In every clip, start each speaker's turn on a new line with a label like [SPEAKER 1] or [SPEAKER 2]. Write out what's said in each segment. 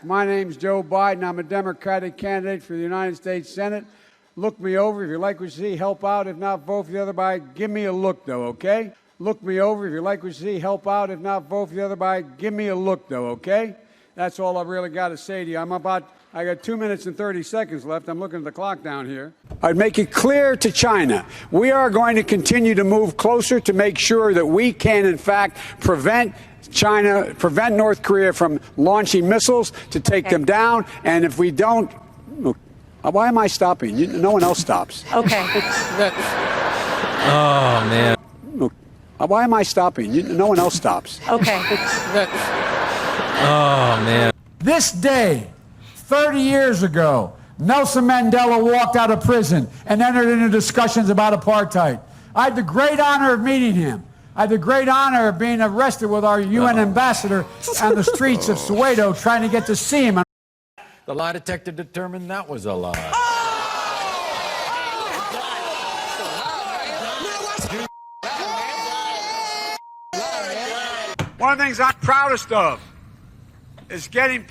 [SPEAKER 1] My name's Joe Biden. I'm a Democratic candidate for the United States Senate. Look me over. If you like what you see, help out. If not, vote for the other guy. Give me a look, though, okay? Look me over. If you like what you see, help out. If not, vote for the other guy. Give me a look, though, okay? That's all I've really got to say to you. I got 2 minutes and 30 seconds left. I'm looking at the clock down here. I'd make it clear to China, we are going to continue to move closer to make sure that we can, in fact, prevent North Korea from launching missiles to take them down. And if we don't, why am I stopping? No one else stops.
[SPEAKER 2] Okay.
[SPEAKER 3] Oh, man.
[SPEAKER 1] Why am I stopping? No one else stops.
[SPEAKER 2] Okay.
[SPEAKER 3] Oh, man.
[SPEAKER 4] This day, 30 years ago, Nelson Mandela walked out of prison and entered into discussions about apartheid. I had the great honor of meeting him. I had the great honor of being arrested with our UN ambassador on the streets of Soweto trying to get to see him.
[SPEAKER 3] The lie detector determined that was a lie.
[SPEAKER 1] One of the things I'm proudest of is getting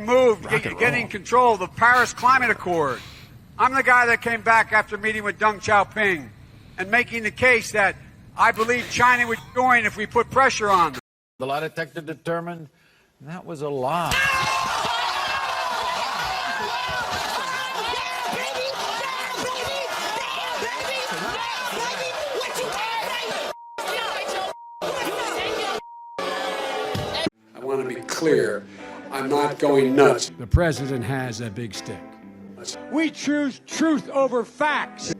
[SPEAKER 1] moved, getting control of the Paris Climate Accord. I'm the guy that came back after meeting with Deng Xiaoping and making the case that I believe China would join if we put pressure on them.
[SPEAKER 3] The lie detector determined that was a lie.
[SPEAKER 1] I want to be clear. I'm not going nuts. The president has a big stick. We choose truth over facts.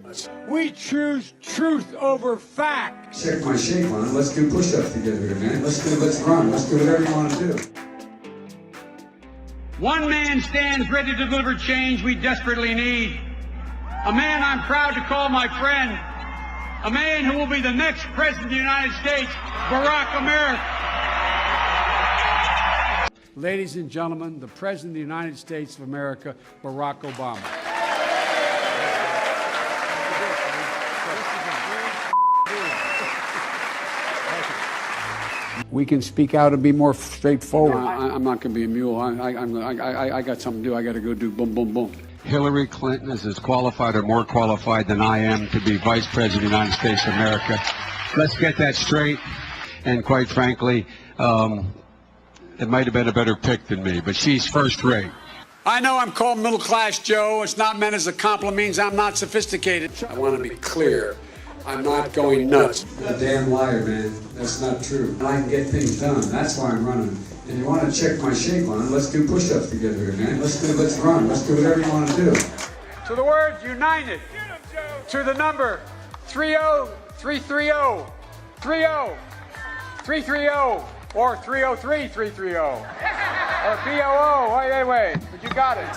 [SPEAKER 1] We choose truth over facts. Check my shape on it. Let's do push-ups together, man. Let's run. Let's do whatever you want to do. One man stands ready to deliver change we desperately need. A man I'm proud to call my friend. A man who will be the next president of the United States, Barack America. Ladies and gentlemen, the President of the United States of America, Barack Obama. We can speak out and be more straightforward. I'm not going to be a mule. I got something to do. I got to go do boom, boom, boom.
[SPEAKER 5] Hillary Clinton is as qualified or more qualified than I am to be Vice President of the United States of America. Let's get that straight. And quite frankly, it might have been a better pick than me, but she's first rate.
[SPEAKER 1] I know I'm called middle class, Joe. It's not meant as a compliment, means I'm not sophisticated. I want to be clear. I'm not going nuts. You're a damn liar, man. That's not true. I can get things done. That's why I'm running. And you want to check my shape on it, let's do push-ups together, man. Let's run. Let's do whatever you want to do. To the words united. To the number 30330. 30330. Or 303-330. Or BOO. Wait. But you got it.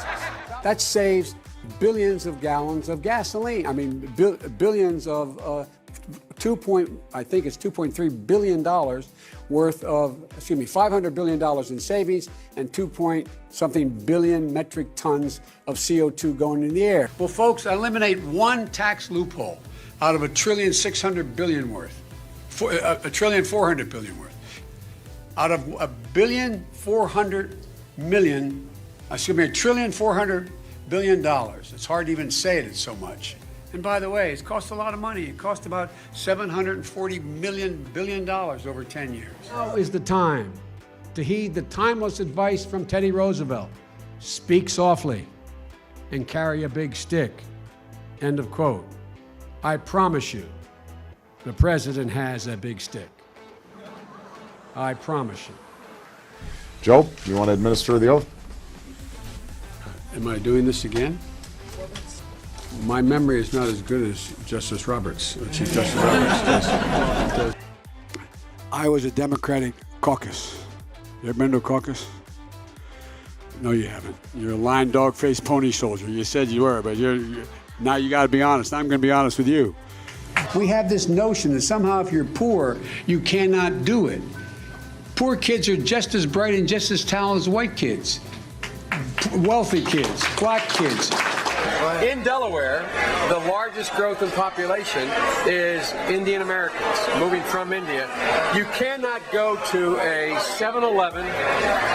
[SPEAKER 1] That saves billions of gallons of gasoline. I mean, billions of, I think it's $2.3 billion worth of, $500 billion in savings and 2-point-something billion metric tons of CO2 going in the air. Well, folks, eliminate one tax loophole out of $1.6 trillion worth, $1.4 trillion worth. Out of $1.4 billion. It's hard to even say it, it's so much. And by the way, it's cost a lot of money. It cost about $740 billion over 10 years. Now is the time to heed the timeless advice from Teddy Roosevelt. Speak softly and carry a big stick. End of quote. I promise you, the president has a big stick. I promise you.
[SPEAKER 6] Joe, you want to administer the oath?
[SPEAKER 1] Am I doing this again? My memory is not as good as Justice Roberts, Chief Justice Roberts. I was a Democratic caucus. You ever been to a caucus? No, you haven't. You're a lying dog-faced pony soldier. You said you were, but now you got to be honest. I'm going to be honest with you. We have this notion that somehow if you're poor, you cannot do it. Poor kids are just as bright and just as talented as white kids. Wealthy kids, black kids,
[SPEAKER 2] In Delaware, the largest growth in population is Indian Americans moving from India. You cannot go to a 7-Eleven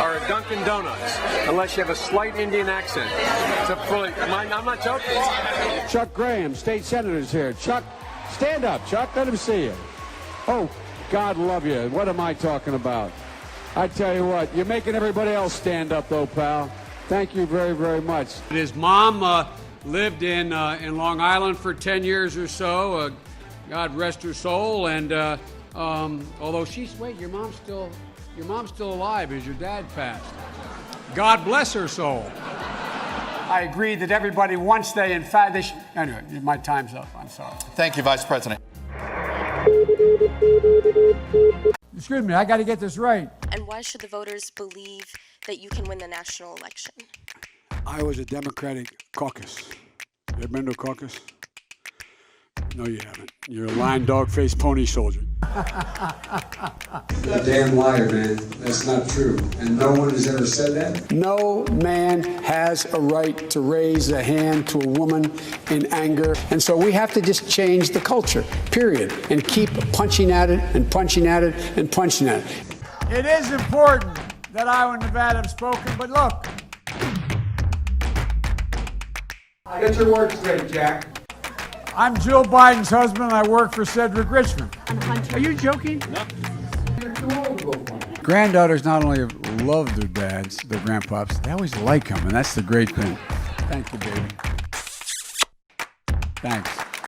[SPEAKER 2] or a Dunkin' Donuts unless you have a slight Indian accent. I'm not joking.
[SPEAKER 1] Chuck Graham, state senator's here. Chuck, stand up, Chuck. Let him see you. Oh, God love you. What am I talking about? I tell you what, you're making everybody else stand up, though, pal. Thank you very, very much.
[SPEAKER 7] His mom lived in Long Island for 10 years or so. God rest her soul. And although your mom's still alive as your dad passed. God bless her soul.
[SPEAKER 1] I agree that everybody, once they, in fact, anyway, my time's up. I'm sorry.
[SPEAKER 8] Thank you, Vice President.
[SPEAKER 4] Excuse me, I got to get this right.
[SPEAKER 9] And why should the voters believe that you can win the national election?
[SPEAKER 1] I was a Democratic caucus. You ever been to a caucus? No, you haven't. You're a lying dog-faced pony soldier. You're a damn liar, man. That's not true. And no one has ever said that. No man has a right to raise a hand to a woman in anger. And so we have to just change the culture, period, and keep punching at it and punching at it and punching at it.
[SPEAKER 4] It is important that Iowa and Nevada have spoken, but look.
[SPEAKER 1] Get your words straight, Jack.
[SPEAKER 4] I'm Jill Biden's husband, and I work for Cedric Richmond.
[SPEAKER 1] Are you joking? No. Granddaughters not only love their dads, their grandpops, they always like them, and that's the great thing. Thank you, baby. Thanks.